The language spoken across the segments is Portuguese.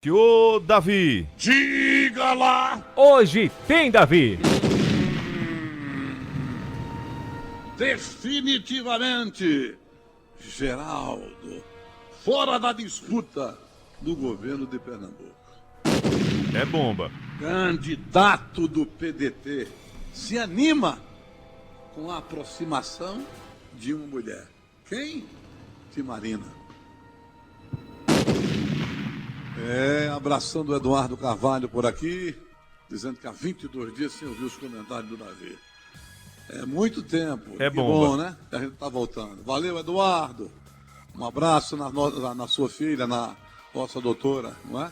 Ô, Davi! Diga lá! Hoje tem Davi! Definitivamente, Geraldo, fora da disputa do governo de Pernambuco. É bomba. Candidato do PDT se anima com a aproximação de uma mulher. Quem? De Marina. Abraçando o Eduardo Carvalho por aqui, dizendo que há 22 dias sem ouvir os comentários do Davi. É muito tempo. É que bomba. bom, né? Que a gente está voltando. Valeu, Eduardo. Um abraço na sua filha, na nossa doutora, não é?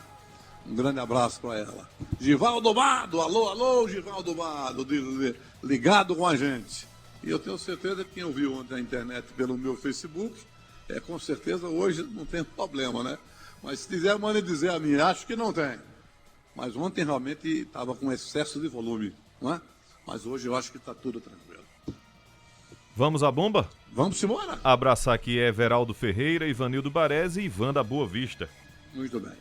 Um grande abraço para ela. Givaldo Bado, alô, Givaldo Bado, ligado com a gente. E eu tenho certeza que quem ouviu ontem a internet pelo meu Facebook, com certeza hoje não tem problema, né? Mas se quiser, mande dizer a mim, acho que não tem. Mas ontem realmente estava com excesso de volume, não é? Mas hoje eu acho que está tudo tranquilo. Vamos à bomba? Vamos embora? Abraçar aqui Everaldo Ferreira, Ivanildo Baresi e Ivan da Boa Vista. Muito bem.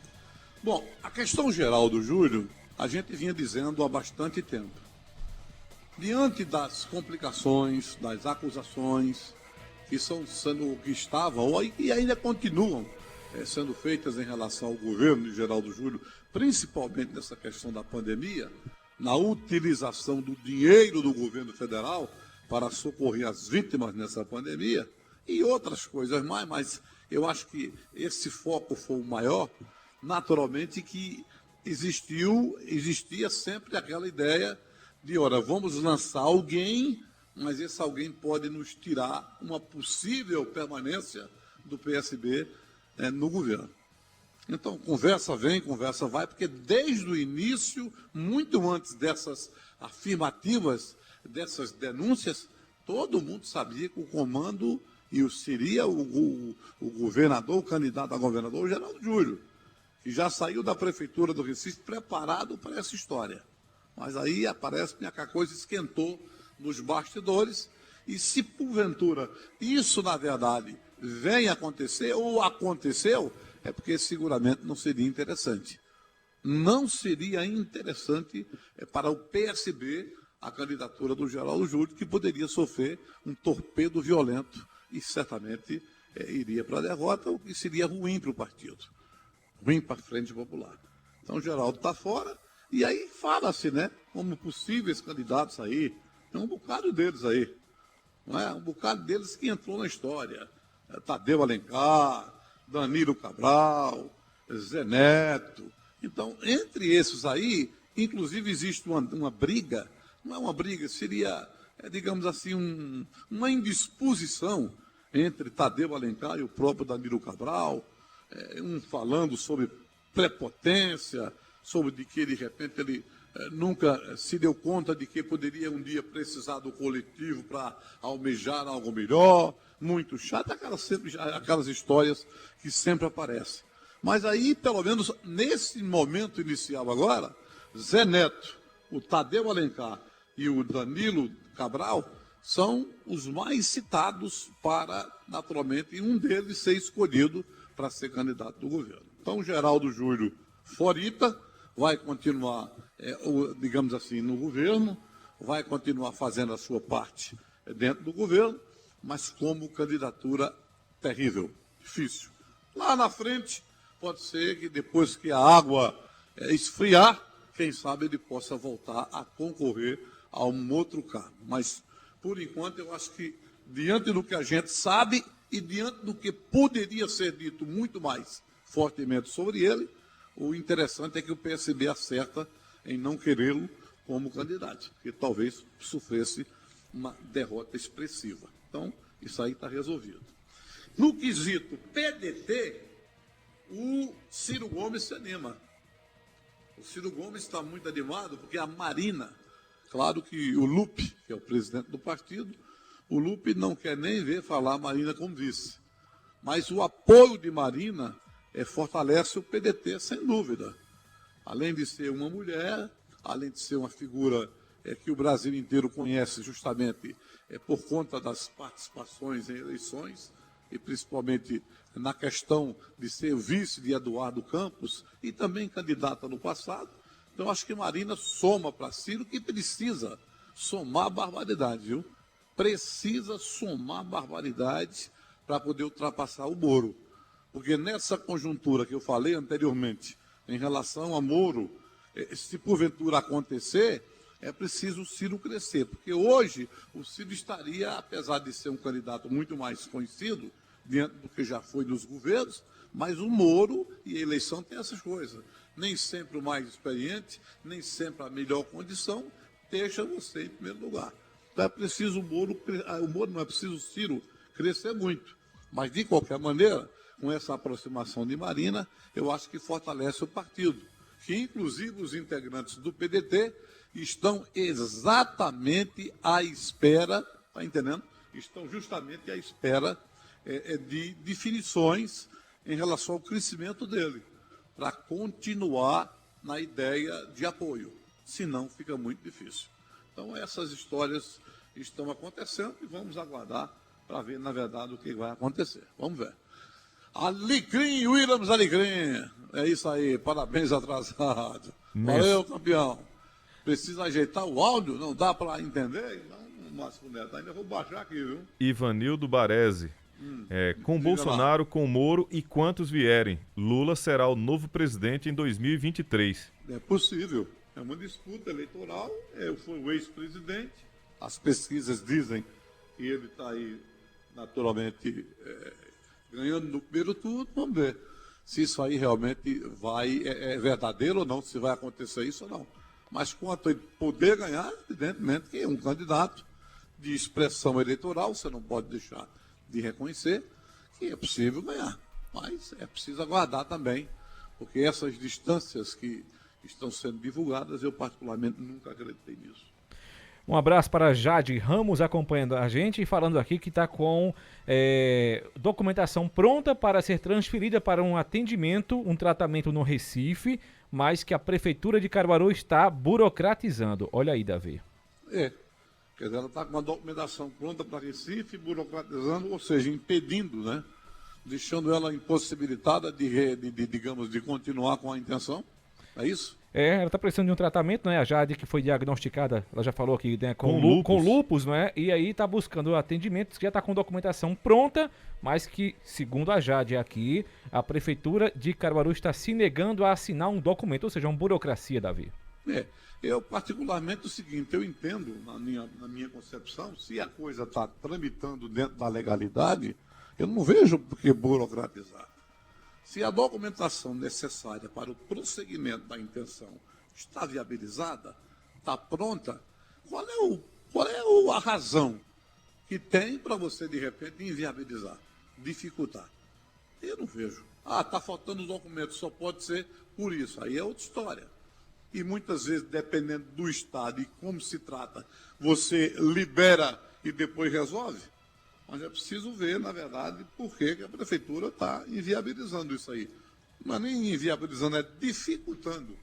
Bom, a questão geral do Júlio, a gente vinha dizendo há bastante tempo. Diante das complicações, das acusações que estavam e ainda continuam sendo feitas em relação ao governo de Geraldo Júlio, principalmente nessa questão da pandemia, na utilização do dinheiro do governo federal para socorrer as vítimas nessa pandemia e outras coisas mais, mas eu acho que esse foco foi o maior, naturalmente que existia sempre aquela ideia de, ora, vamos lançar alguém, mas esse alguém pode nos tirar uma possível permanência do PSB no governo. Então, conversa vem, conversa vai, porque desde o início, muito antes dessas afirmativas, dessas denúncias, todo mundo sabia que o comando seria o governador, o candidato a governador, o Geraldo Júlio, que já saiu da prefeitura do Recife preparado para essa história. Mas aí parece-me que a coisa esquentou nos bastidores, e se porventura isso, na verdade, vem acontecer ou aconteceu, é porque seguramente não seria interessante. Não seria interessante para o PSB a candidatura do Geraldo Júlio, que poderia sofrer um torpedo violento e certamente iria para a derrota, o que seria ruim para o partido, ruim para a Frente Popular. Então o Geraldo está fora, e aí fala-se, né, como possíveis candidatos aí, tem um bocado deles aí, não é? Um bocado deles que entrou na história. Tadeu Alencar, Danilo Cabral, Zé Neto. Então, entre esses aí, inclusive existe uma briga, não é uma briga, seria, digamos assim, uma indisposição entre Tadeu Alencar e o próprio Danilo Cabral, um falando sobre prepotência, sobre de que, de repente, ele nunca se deu conta de que poderia um dia precisar do coletivo para almejar algo melhor, muito chato, aquelas histórias que sempre aparecem. Mas aí, pelo menos nesse momento inicial agora, Zé Neto, o Tadeu Alencar e o Danilo Cabral são os mais citados para, naturalmente, um deles ser escolhido para ser candidato do governo. Então, Geraldo Júlio Forita vai continuar, digamos assim, no governo, vai continuar fazendo a sua parte dentro do governo, mas como candidatura terrível, difícil. Lá na frente, pode ser que depois que a água esfriar, quem sabe ele possa voltar a concorrer a um outro cargo. Mas, por enquanto, eu acho que, diante do que a gente sabe e diante do que poderia ser dito muito mais fortemente sobre ele, o interessante é que o PSB acerta em não querê-lo como candidato, porque talvez sofresse uma derrota expressiva. Então, isso aí está resolvido. No quesito PDT, o Ciro Gomes se anima. O Ciro Gomes está muito animado porque a Marina, claro que o Lupe, que é o presidente do partido, o Lupe não quer nem ver falar a Marina como vice. Mas o apoio de Marina fortalece o PDT, sem dúvida. Além de ser uma mulher, além de ser uma figura que o Brasil inteiro conhece justamente por conta das participações em eleições, e principalmente na questão de ser vice de Eduardo Campos e também candidata no passado. Então, acho que Marina soma para Ciro, que precisa somar barbaridade, viu? Precisa somar barbaridade para poder ultrapassar o Moro. Porque nessa conjuntura que eu falei anteriormente, em relação a Moro, se porventura acontecer, é preciso o Ciro crescer. Porque hoje o Ciro estaria, apesar de ser um candidato muito mais conhecido, dentro do que já foi nos governos, mas o Moro e a eleição tem essas coisas. Nem sempre o mais experiente, nem sempre a melhor condição, deixa você em primeiro lugar. Então é preciso o Moro não é preciso o Ciro crescer muito. Mas, de qualquer maneira, com essa aproximação de Marina, eu acho que fortalece o partido. Que, inclusive, os integrantes do PDT estão exatamente à espera, está entendendo? Estão justamente à espera de definições em relação ao crescimento dele, para continuar na ideia de apoio. Senão, fica muito difícil. Então, essas histórias estão acontecendo e vamos aguardar para ver, na verdade, o que vai acontecer. Vamos ver. Alecrim, Williams Alecrim. É isso aí, parabéns atrasado. Valeu, campeão. Precisa ajeitar o áudio? Não dá para entender? Não, Márcio Neto, ainda vou baixar aqui, viu? Ivanildo Baresi. Com Bolsonaro, com Moro e quantos vierem, Lula será o novo presidente em 2023. É possível. É uma disputa eleitoral. Foi o ex-presidente. As pesquisas dizem que ele está aí, naturalmente, ganhando no primeiro turno. Vamos ver se isso aí realmente é verdadeiro ou não, se vai acontecer isso ou não. Mas quanto a ele poder ganhar, evidentemente que é um candidato de expressão eleitoral, você não pode deixar de reconhecer que é possível ganhar. Mas é preciso aguardar também, porque essas distâncias que estão sendo divulgadas, eu particularmente nunca acreditei nisso. Um abraço para Jade Ramos acompanhando a gente e falando aqui que está com documentação pronta para ser transferida para um atendimento, um tratamento no Recife, mas que a Prefeitura de Caruaru está burocratizando. Olha aí, Davi. Quer dizer, ela está com a documentação pronta para Recife, burocratizando, ou seja, impedindo, né? Deixando ela impossibilitada de continuar com a intenção. É isso? Ela está precisando de um tratamento, né? A Jade, que foi diagnosticada, ela já falou aqui, né, com lúpus, né? E aí está buscando atendimento, que já está com documentação pronta, mas que, segundo a Jade aqui, a Prefeitura de Caruaru está se negando a assinar um documento, ou seja, uma burocracia, Davi. Eu, particularmente, o seguinte, eu entendo, na minha concepção, se a coisa está tramitando dentro da legalidade, eu não vejo por que burocratizar. Se a documentação necessária para o prosseguimento da intenção está viabilizada, está pronta, qual é a razão que tem para você, de repente, inviabilizar, dificultar? Eu não vejo. Está faltando o documento, só pode ser por isso. Aí é outra história. E muitas vezes, dependendo do estado e como se trata, você libera e depois resolve. Mas é preciso ver, na verdade, por que a Prefeitura está inviabilizando isso aí. Não é nem inviabilizando, é dificultando.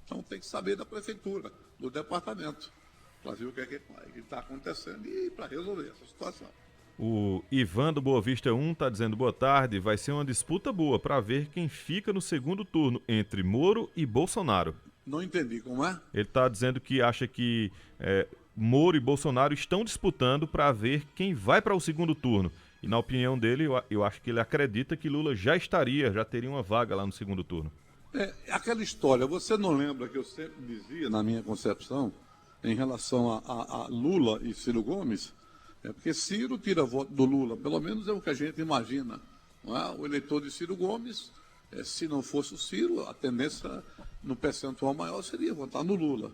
Então tem que saber da Prefeitura, do departamento, para ver o que está acontecendo e para resolver essa situação. O Ivan do Boa Vista 1 está dizendo boa tarde, vai ser uma disputa boa para ver quem fica no segundo turno entre Moro e Bolsonaro. Não entendi, como é? Ele está dizendo que acha que Moro e Bolsonaro estão disputando para ver quem vai para o segundo turno. E na opinião dele, eu acho que ele acredita que Lula já teria uma vaga lá no segundo turno. Aquela história, você não lembra que eu sempre dizia, na minha concepção, em relação a Lula e Ciro Gomes? Porque Ciro tira voto do Lula, pelo menos é o que a gente imagina. Não é? O eleitor de Ciro Gomes, se não fosse o Ciro, a tendência no percentual maior seria votar no Lula.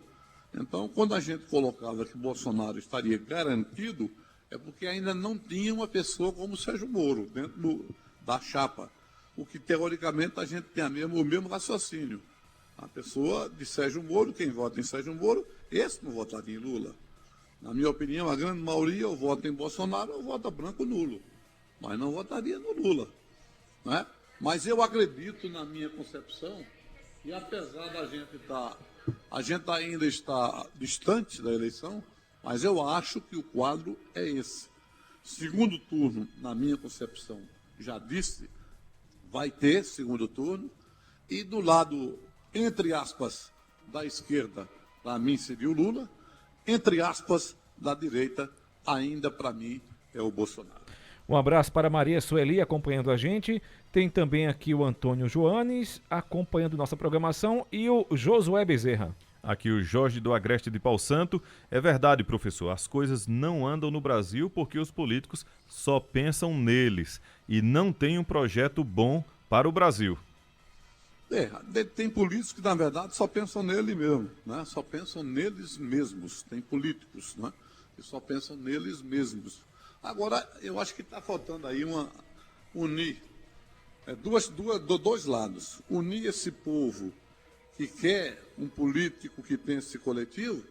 Então, quando a gente colocava que Bolsonaro estaria garantido, é porque ainda não tinha uma pessoa como Sérgio Moro dentro da chapa. O que, teoricamente, a gente tem o mesmo raciocínio. A pessoa de Sérgio Moro, quem vota em Sérgio Moro, esse não votaria em Lula. Na minha opinião, a grande maioria, ou vota em Bolsonaro ou vota branco nulo. Mas não votaria no Lula. Né? Mas eu acredito, na minha concepção, que apesar da gente ainda está distante da eleição, mas eu acho que o quadro é esse. Segundo turno, na minha concepção, já disse, vai ter segundo turno. E do lado, entre aspas, da esquerda, para mim seria o Lula. Entre aspas, da direita, ainda para mim é o Bolsonaro. Um abraço para Maria Sueli acompanhando a gente. Tem também aqui o Antônio Joanes acompanhando nossa programação e o Josué Bezerra. Aqui o Jorge do Agreste de Pau Santo. É verdade, professor, as coisas não andam no Brasil porque os políticos só pensam neles e não têm um projeto bom para o Brasil. Tem políticos que, na verdade, só pensam nele mesmo, né? Só pensam neles mesmos. Tem políticos, né? Que só pensam neles mesmos. Agora, eu acho que está faltando aí unir dois lados. Unir esse povo que quer um político que pense coletivo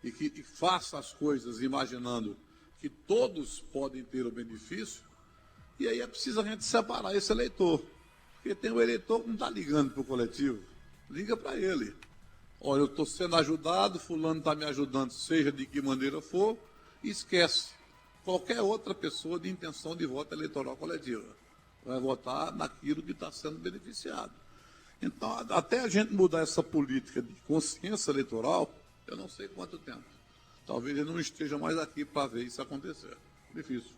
e que faça as coisas imaginando que todos podem ter o benefício. E aí é preciso a gente separar esse eleitor. Porque tem um eleitor que não está ligando para o coletivo. Liga para ele. Olha, eu estou sendo ajudado, fulano está me ajudando, seja de que maneira for, e esquece. Qualquer outra pessoa de intenção de voto eleitoral coletiva vai votar naquilo que está sendo beneficiado. Então, até a gente mudar essa política de consciência eleitoral, eu não sei quanto tempo. Talvez ele não esteja mais aqui para ver isso acontecer. Difícil.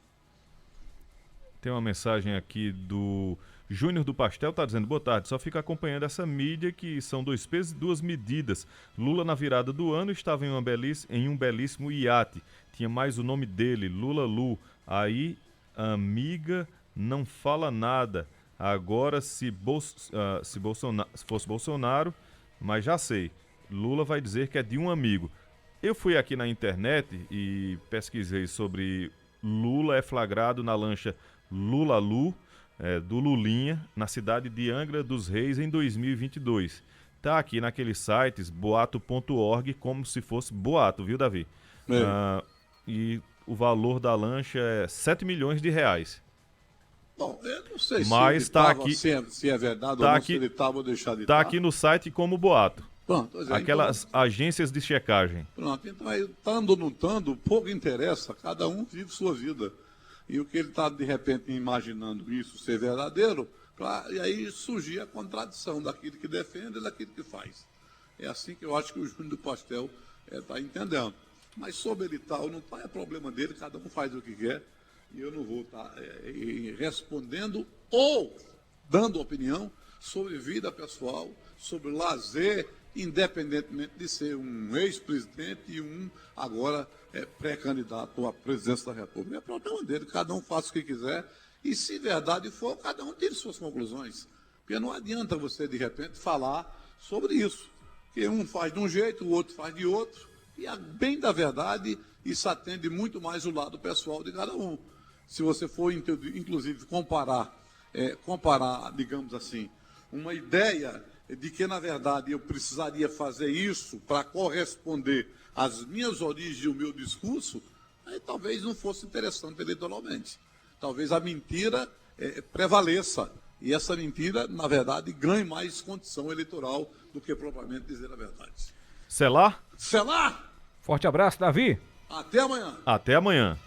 Tem uma mensagem aqui do Júnior do Pastel, está dizendo: boa tarde, só fica acompanhando essa mídia que são 2 pesos e 2 medidas. Lula na virada do ano estava em um belíssimo iate, tinha mais o nome dele, Lula Lu. Aí, amiga, não fala nada. Agora, se fosse Bolsonaro, mas já sei, Lula vai dizer que é de um amigo. Eu fui aqui na internet e pesquisei sobre Lula é flagrado na lancha Lula Lu, do Lulinha, na cidade de Angra dos Reis em 2022. Tá aqui naqueles sites boato.org, como se fosse boato, viu, Davi? E o valor da lancha é 7 milhões de reais. Bom, eu não sei mas se é verdade tá ou não, aqui, se ele estava ou deixar de estar. estar. Aqui no site como boato. Pronto, Aquelas agências de checagem. Pronto, então aí, estando ou não estando, pouco interessa, cada um vive sua vida. E o que ele está, de repente, imaginando isso ser verdadeiro, e aí surgir a contradição daquilo que defende e daquilo que faz. É assim que eu acho que o Júnior do Pastel está entendendo. Mas sobre ele tal, não está, é problema dele, cada um faz o que quer, e eu não vou estar respondendo ou dando opinião sobre vida pessoal, sobre lazer, independentemente de ser um ex-presidente e um agora pré-candidato à presidência da República. É problema dele, cada um faça o que quiser, e se verdade for, cada um tire suas conclusões. Porque não adianta você, de repente, falar sobre isso. Porque um faz de um jeito, o outro faz de outro, e, a bem da verdade, isso atende muito mais o lado pessoal de cada um. Se você for, inclusive, comparar, digamos assim, uma ideia de que, na verdade, eu precisaria fazer isso para corresponder às minhas origens e o meu discurso, aí talvez não fosse interessante eleitoralmente. Talvez a mentira prevaleça, e essa mentira, na verdade, ganhe mais condição eleitoral do que propriamente dizer a verdade. Selar? Selar! Forte abraço, Davi. Até amanhã. Até amanhã.